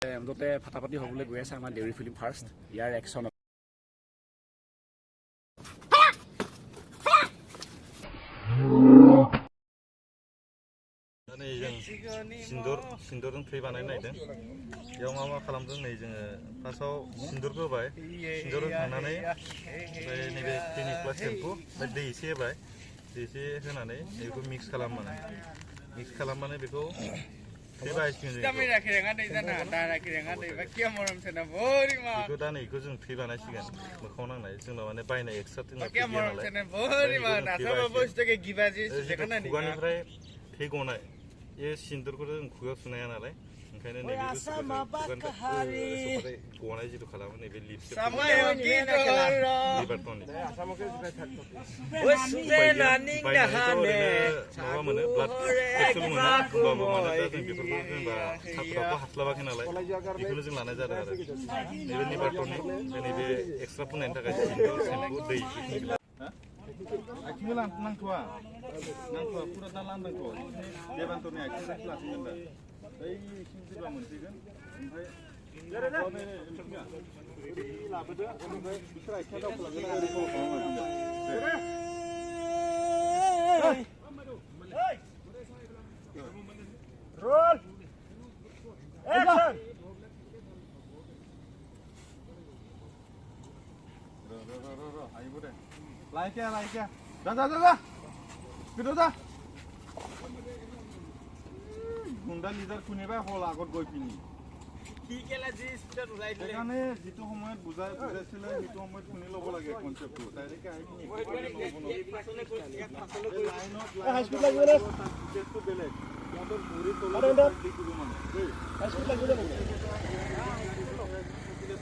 মুঠতে ফাটাফাটি হ'বলৈ গৈ আছে আমাৰ দেউৰী ফিল্ম ফাৰ্ষ্ট ইয়াৰ একশ্যন सिन्दुरजों थै बानायनो नागिरदों बेयाव मा खालामदों नै जोङो फार्स्टआव सिन्दुरखौ होबाय सिन्दुर होखांनानै ओमफ्राय नैबे क्लिनिक प्लास सेम्पु ओमफ्राय दै एसे होबाय दै एसे होनानै बेखौ मिक्स खालामनानै बेखौ थै बाहायसिगोन जों बेखौ दा नै बेखौ जों थै बानायसिगोन मोखाङाव नांनाय जोंनाव माने बायनाय एक्सट्रा खुगानिफ्राय थै गनाय ये सिन्दुरखौ जों खुगायाव सुनाया नालाय ओंखायनो नैबे खुगानिफ्राय गनाय जिथु खालामो नैबे लिपस्टिक माबा मोनो ब्लाड केपसुल मोनो होमबाबो माने दा जों बेफोरखौ जेनेबा साथ्राखौ हास्लाबाखै नालाय बेखौनो जों लानाय जादों आरो नैबे निबारटननि नैबे एक्सट्रा फुननायनि थाखाय सिन्दुर सेम्पु दै आथिङाव नांथ'वा पुरा दा लांदांथ' देबान्तरनि आथिंजोंसो लासिगोन दा बै जेब्ला मोनसिगोन ओमफ्राय लाबोदो ओमफ्राय बिसोर आथिङा दावखोलांगोन आरो कल खालामगासिनो रोल एक्सन आइबो दे लाइक जा स्पिडआव जा गुन्दा लिडार खुनिबा हल আগত গৈ পিনি কি কেলা জি স্পিডত উলাই দিলে এখানে যেটো সময়ত বুজাইছিল সেইটো সময়ত শুনি ল'ব লাগে কনসেপ্টটো ডাইৰেক্ট আহি পিনি পাছলে লাইনত হাই স্পিড লাগিব নে টেষ্টটো বেলেগ ইয়াৰ ভৰি তলত দিব মানে হাই স্পিড লাগিব নে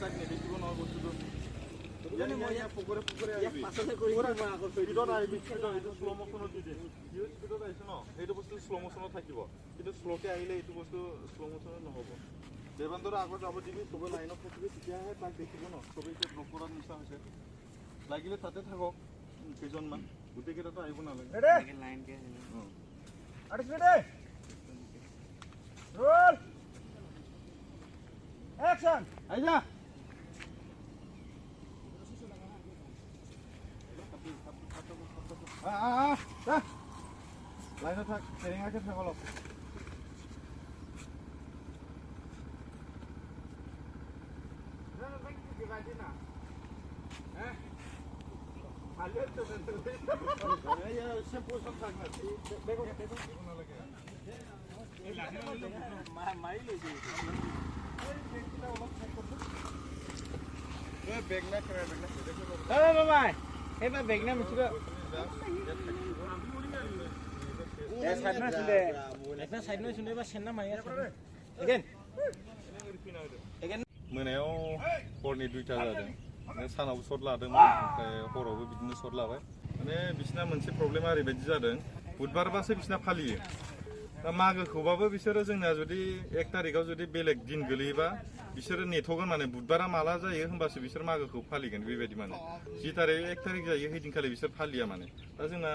তাক নেদেখিব নহয় বস্তুটো यानी या पुकुरे आइबि पासले কৰি মই আগৰ স্পিডত আইবি স্পিডত এটো স্লো মোশনত দিছে ইউ স্পিডত আইছ ন এইটো বস্তু স্লো মোশনত থাকিব কিন্তু স্লোকে আইলে এটো বস্তু স্লো মোশনত নহব দেবান্তর আগত যাব দিবি সবে লাইনত থাকিবি তেতিয়াহে তাক দেখিব ন সবে কে ব্লক কৰাৰ নিচা হৈছে লাগিলে তাতে থাকক কেজনমান গুটি কেইটা আইব নালাগে লাইন কে আট স্পিডে রোল অ্যাকশন আইজা লাইনত থাক সেরেঙাকে থাক অলপ এইবাৰ বেগনা মিছিল मोनायाव हरनि 2टा जादों सानाव सर्ट लादोंमोन ओमफ्राय हरावबो बिदिनो सर्ट लाबाय माने बिसिना मोनसे प्रब्लेमा ओरैबायदि जादों बुधबारबासो बिसिना फालियो दा मागोखौबाबो बिसोरो जोंना जुदि 1 तारिखआव जुदि बेलेग दिन गोलैयोबा बिसोरो नेथ'गोन माने बुधबारा माला जायो होनबासो बिसोर मागोखौ फालिगोन बेबायदि माने 1 तारिख जायो हैदिनखालि बिसोर फालिया माने दा जोंना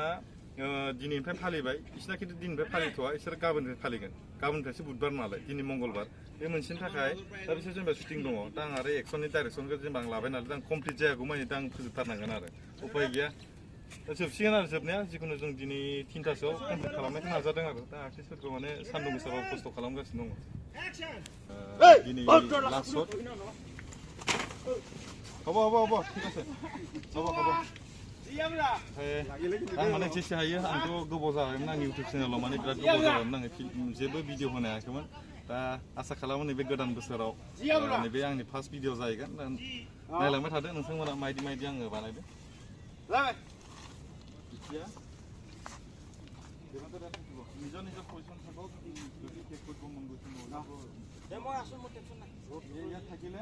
दिनैनिफ्राय फालिबाय बिसिना खिन्थु दिननिफ्राय फालिथ'वा बिसोर गाबोननिफ्राय फालिगोन गाबोननिफ्रायसो बुधबार नालाय दिनै मंगलबार बे मोनसेनि थाखाय दा बिसोर जेनेबा शुटिं दङ दा आं आरो एक्सननि डाइरेक्सनखौ जेनेबा आं लाबाय नालाय दा आं कमप्लिट जायागौ माने दा आं फोजोबथारनांगोन आरो उपाय गैया दा जोबसिगोन आरो जोबनाया जिखुनु जों दिनै 3टासोआव कमप्लिट खालामनायखौ नाजादों आरो दा आर्टिस्टफोरखौ माने सान्दुं गोसाबाबो खस्थ' खालामगासिनो दङ दिनै लास्ट शट হ'ব ঠিক আছে হ'ব आं माने जेसे हायो आंथ' गोबाव जाबायमोन आंनि इउटुब चेनेलाव माने बिराद गोबाव जाबायमोन आङो जेबो भिडिअ होनो हायाखैमोन दा आसा खालामो नैबे गोदान बोसोराव नैबे आंनि फार्स्ट भिडिअ जाहैगोन नायलांबाय थादो नोंथांमोना मायदि आङो बानायदो निज पजिशन थाকক যদি টেক কৰিব মন গৈছে মই আছো মোৰ টেনচন নাই ইয়াত থাকিলে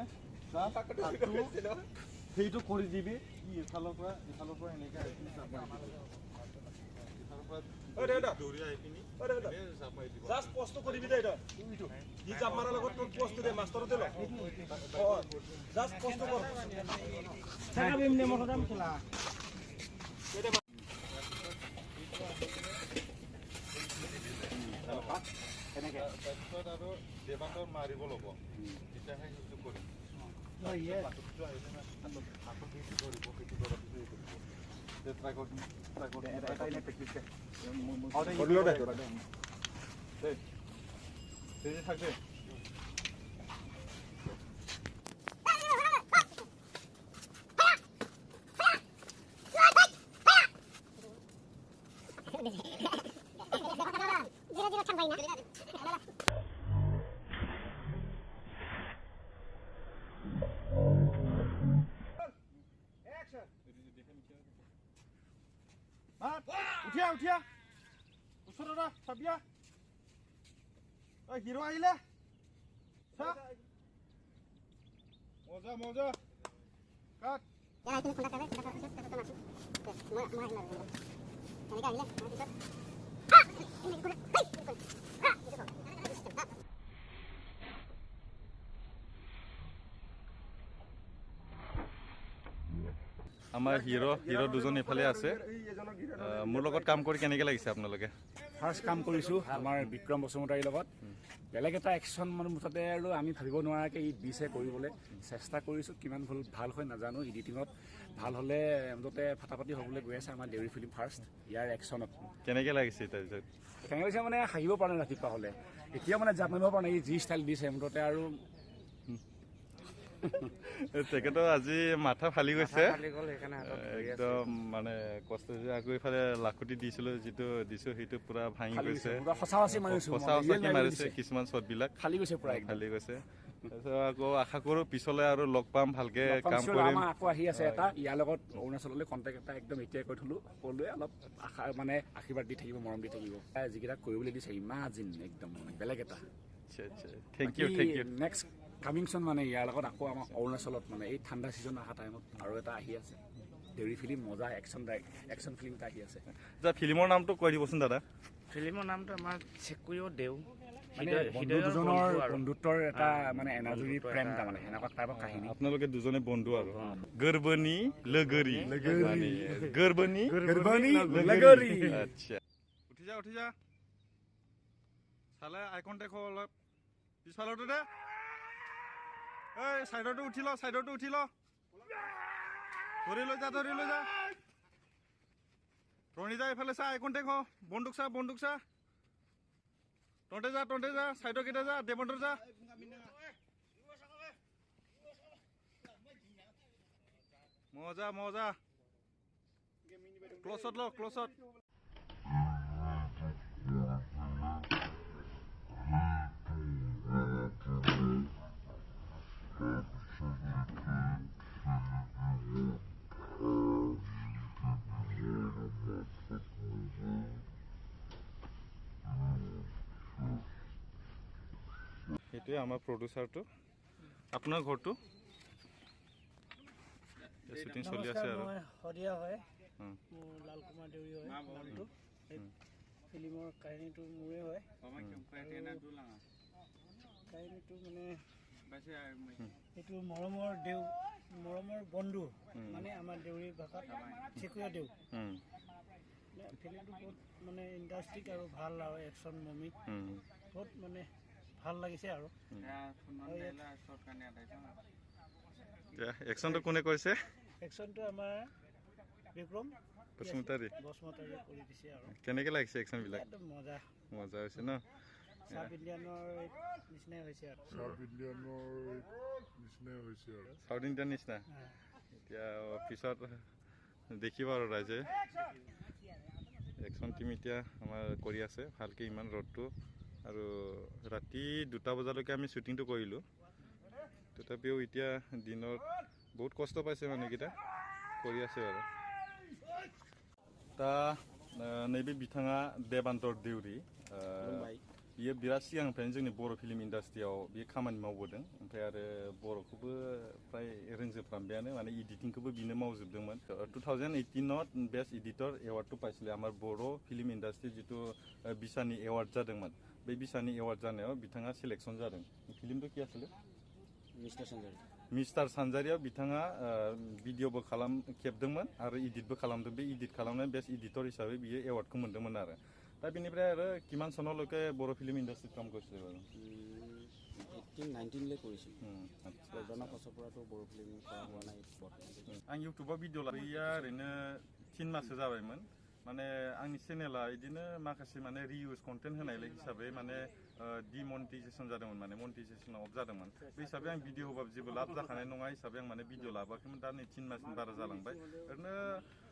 সেইটো কৰি দিবি এফালৰ পৰা এনেকৈ আহি দৌৰি আহি পিনি জাষ্ট পোষ্ট কৰিবি দে এটা ই জাপ মাৰাৰ লগত তোৰ পোষ্ট দে মাষ্টৰতে ল জাষ্ট পোষ্ট কৰ থাকাবি এমনি মনত দাম খেলা এনেকৈ পিছত আৰু দেৱান্তৰ মাৰিব ল'ব তেতিয়াহে সেইটো কৰিম থাকে উঠিয়া উঠিয়া ওচৰত চাবিয়া হিৰো আহিলে মজা মজা কাট আমাৰ হিৰো দুজন ইফালে আছে মোৰ লগত কাম কৰি কেনেকৈ লাগিছে আপোনালোকে ফাৰ্ষ্ট কাম কৰিছোঁ আমাৰ বিক্ৰম বসুমতাৰীৰ লগত বেলেগ এটা একশ্যন মানে মুঠতে আৰু আমি ভাবিব নোৱাৰাকৈ ই দিছে কৰিবলৈ চেষ্টা কৰিছোঁ কিমান ভাল হয় নাজানো এডিটিঙত ভাল হ'লে মুঠতে ফাটাফাটি হ'বলৈ গৈ আছে আমাৰ দেউৰী ফিল্ম ফাৰ্ষ্ট ইয়াৰ একশ্যনত কেনেকৈ লাগিছে তাৰপিছত কেনেকৈ হৈছে মানে হাঁহিব পৰা নাই ৰাতিপুৱা হ'লে এতিয়া মানে জাপ মাৰিব পৰা নাই যি ষ্টাইল দিছে মুঠতে আৰু তেখেতৰ আজি মাথা ফালি গৈছে একদম মানে কষ্ট আকৌ ইফালে লাখুটি দিছিলোঁ যিটো দিছোঁ সেইটো পুৰা ভাঙি গৈছে সঁচাকে মাৰিছে কিছুমান শ্বটবিলাক ফালি গৈছে পুৰা ফালি গৈছে তাৰপিছত আকৌ আশা কৰোঁ পিছলৈ আৰু লগ পাম ভালকে কাম কৰিম আকৌ আহি আছে এটা ইয়াৰ লগত অৰুণাচললৈ কণ্টেক্ট এটা একদম এতিয়াই কৈ থলো সকলোৱে অলপ আশা মানে আশীৰ্বাদ দি থাকিব মৰম দি থাকিব যিকেইটা কৰিবলৈ দিছে ইমাজিন একদম মানে বেলেগ এটা থেংক ইউ নেক্সট কামিং চন মানে ইয়াৰ লগত আকৌ আমাৰ অৰুণাচলত মানে এই ঠাণ্ডা ছিজন অহা টাইমত আৰু এটা আহি আছে দেউৰী ফিল্ম মজা একশ্যন ফিল্ম এটা আহি আছে ফিল্মৰ নামটো কৈ দিবচোন দাদা ফিল্মৰ নামটো আমাৰ চেকুৰিঅ দেউ মানে দুজনৰ বন্ধুত্বৰ এটা মানে এনাজৰী প্ৰেম এটা মানে এনেকুৱা টাইপৰ কাহিনী আপোনালোকে দুজনে বন্ধু আৰু গৰ্বনী লগৰী আচ্ছা উঠি যা চালে আই কণ্টেক্ট হ'ল অলপ পিছফালতো দে এই চাইডতো উঠি ল ধৰি লৈ যা টনি যা এইফালে চা আই কণ্টেক্ট হ বন্দুক চা টন্টে যা চাইডৰ কেইটা যা দেৱন্তৰ যা মজা ক্লছত সেইটোৱে আমাৰ প্ৰডিউচাৰটো আপোনাৰ ঘৰটো শ্বুটিং চলি আছে আৰু শদিয়া হয় মোৰ লাল কুমাৰ দেউৰী হয় নামটো ফিল্মৰ কাহিনীটো মোৰে হয় কাহিনীটো মানে এইটো মৰমৰ বন্ধু মানে আমাৰ দেউৰী ভাষাত চেকুৰিঅ দেউ ফিল্মটো বহুত মানে ইণ্ডাষ্ট্ৰিক আৰু ভাল আৰু একশ্যন মুভি বহুত মানে ভাল লাগিছে আৰু একশ্যনটো কোনে কৈছে একশ্যনটো আমাৰ বিক্ৰম বসুমতাৰীয়ে কৰি দিছে আৰু কেনেকৈ লাগিছে একশ্যনবিলাক একদম মজা হৈছে ন চাউথ ইণ্ডিয়ানৰ নিচিনাই হৈছে আৰু চাউথ ইণ্ডিয়ান নিচিনা এতিয়া পিছত দেখিব আৰু ৰাইজে একশ্যন টিম এতিয়া আমাৰ কৰি আছে ভালকৈ ইমান ৰ'দটো আৰু ৰাতি 2টা বজালৈকে আমি শ্বুটিংটো কৰিলোঁ তথাপিও এতিয়া দিনত বহুত কষ্ট পাইছে মানুহকেইটা কৰি আছে আৰু दा नैबे बिथाङा देबान्तर देउरी बियो बिराद सिगांनिफ्रायनो जोंनि बर' फिल्म इन्डास्ट्रियाव बियो खामानि मावबोदों ओमफ्राय आरो बर'खौबो फ्राय रोंजोबफ्रामबायानो माने एडिटिंखौबो बिनो मावजोबदोंमोन 2018 बेस्ट एडिटर एवार्डটো पाইছিলে আমাৰ बर' फिल्म इन्डास्ट्रि जितु बिसानि एवार्ड जादोंमोन बे बिसानि एवार्ड जानायाव बिथाङा सिलेक्शन जादों फिल्मটো কি আছিল मिस्टार सानजारियाव बिथाङा भिडिअबो खेबदोंमोन आरो एडिटबो खालामदों बे एडिट खालामनाय बेस्ट एडिटर हिसाबै बियो एवार्डखौ मोन्दोंमोन आरो दा बेनिफ्राय आरो किमान सनলৈকে बर' फिल्म ইণ্ডাষ্ট্ৰীত কাম কৰিছে বাৰু 18-19 কৰিছোঁ লকডাউনৰ পাছৰ পৰাতো বৰ ফিল্ম কৰা হোৱা নাই आं इउटुबाव भिडिअ लाबोया ओरैनो 3 माससो जाबायमोन माने आंनि चेनेला बिदिनो माखासे माने रिउज कन्टेन्ट होनायलाय हिसाबै माने डिमनिटाइजेसन जादोंमोन माने मनिटाइजेसन अफ जादोंमोन बे हिसाबै आं भिडिअ होबाबो जेबो लाब जाखानाय नङा हिसाबै आं माने भिडिअ लाबोआखैमोन दा नै 3 मासनि बारा जालांबाय ओरैनो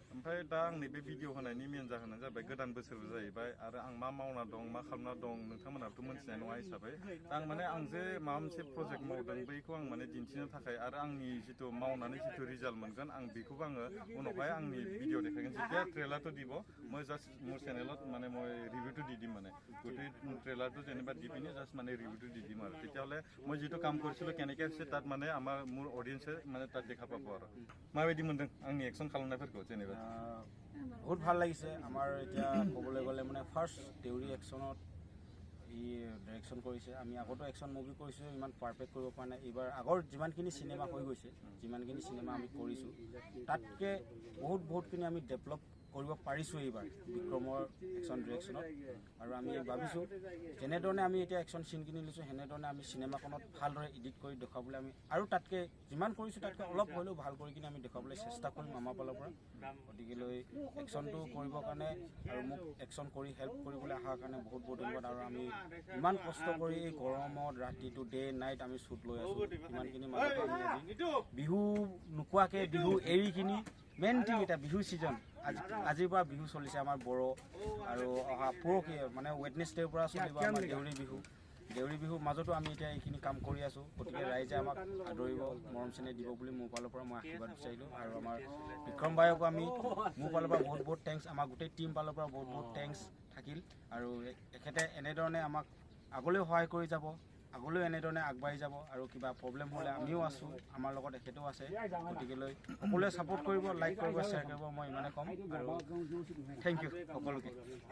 ओमफ्राय दा आंनि बे भिडिअ होनायनि मेन जाहोनानो जाबाय गोदान बोसोरबो जाहैबाय आरो आं मा मावना दं मा खालामना दं नोंथांमोनाबोथ' मोनथिनाय नङा हिसाबै आं माने आं जे माबा मोनसे प्रजेक्ट मावदों बैखौ आं माने दिन्थिनो थाखाय आरो आंनि जिथु मावनानै जिथु रिजाल्ट मोनगोन आं बेखौबो आङो उनावहाय आंनि भिडिअ देखायगोन যেতিয়া ট্ৰেইলাৰটো দিব মই জাষ্ট মোৰ চেনেলত মানে মই ৰিভিউটো দি দিম মানে গোটেই ট্ৰেইলাৰটো যেনিবা দি পিনে জাষ্ট মানে ৰিভিউটো দি দিম আৰু তেতিয়াহ'লে মই যিটো কাম কৰিছিলোঁ কেনেকৈ আছে তাত মানে আমাৰ মোৰ অডিয়েঞ্চে মানে তাত দেখা পাব আৰু মাबायदि मोनदों आंनि एक्सन खालामनायफोरखौ जेनेबा বহুত ভাল লাগিছে আমাৰ এতিয়া ক'বলৈ গ'লে মানে ফাৰ্ষ্ট দেউৰী একশ্যনত ই ডাইৰেকশ্যন কৰিছে আমি আগতো একশ্যন মুভি কৰিছোঁ ইমান পাৰফেক্ট কৰিব পৰা নাই এইবাৰ আগৰ যিমানখিনি চিনেমা হৈ গৈছে যিমানখিনি চিনেমা আমি কৰিছোঁ তাতকৈ বহুতখিনি আমি ডেভেলপ কৰিব পাৰিছোঁ এইবাৰ বিক্ৰমৰ একশ্যন ডিৰেকশ্যনত আৰু আমি ভাবিছোঁ যেনেধৰণে আমি এতিয়া একশ্যন চিনখিনি লৈছোঁ সেনেধৰণে আমি চিনেমাখনত ভালদৰে এডিট কৰি দেখুৱাবলৈ আমি আৰু তাতকৈ যিমান কৰিছোঁ তাতকৈ অলপ হ'লেও ভাল কৰি কিনে আমি দেখুৱাবলৈ চেষ্টা কৰিম আমাৰ ফালৰ পৰা গতিকেলৈ একশ্যনটো কৰিবৰ কাৰণে আৰু মোক একশ্যন কৰি হেল্প কৰিবলৈ অহাৰ কাৰণে বহুত ধন্যবাদ আৰু আমি ইমান কষ্ট কৰি এই গৰমত ৰাতিটো ডে নাইট আমি শ্বুট লৈ আছোঁ ইমানখিনি মাজতে আমি আজি বিহু নোকোৱাকৈ বিহু এৰি কিনি মেইন থিং এটা বিহু ছিজন আজিৰ পৰা বিহু চলিছে আমাৰ বড়ো আৰু অহা পৰহি মানে ৱেডনেছডেৰ পৰা চলিব আমাৰ দেউৰী বিহুৰ মাজতো আমি এতিয়া এইখিনি কাম কৰি আছোঁ গতিকে ৰাইজে আমাক আদৰিব মৰম চেনেহ দিব বুলি মোৰ ফালৰ পৰা মই আশীৰ্বাদ বিচাৰিলোঁ আৰু আমাৰ বিক্ৰম ভাইকো আমি মোৰ ফালৰ পৰা বহুত থেংকছ আমাৰ গোটেই টীম ফালৰ পৰা বহুত থেংকছ থাকিল আৰু এখেতে এনেধৰণে আমাক আগলৈও সহায় কৰি যাব আগলৈও এনেধৰণে আগবাঢ়ি যাব আৰু কিবা প্ৰব্লেম হ'লে আমিও আছোঁ আমাৰ লগত এখেতেও আছে গতিকেলৈ সকলোৱে ছাপোৰ্ট কৰিব লাইক কৰিব শ্বেয়াৰ কৰিব মই ইমানে ক'ম আৰু থেংক ইউ সকলোকে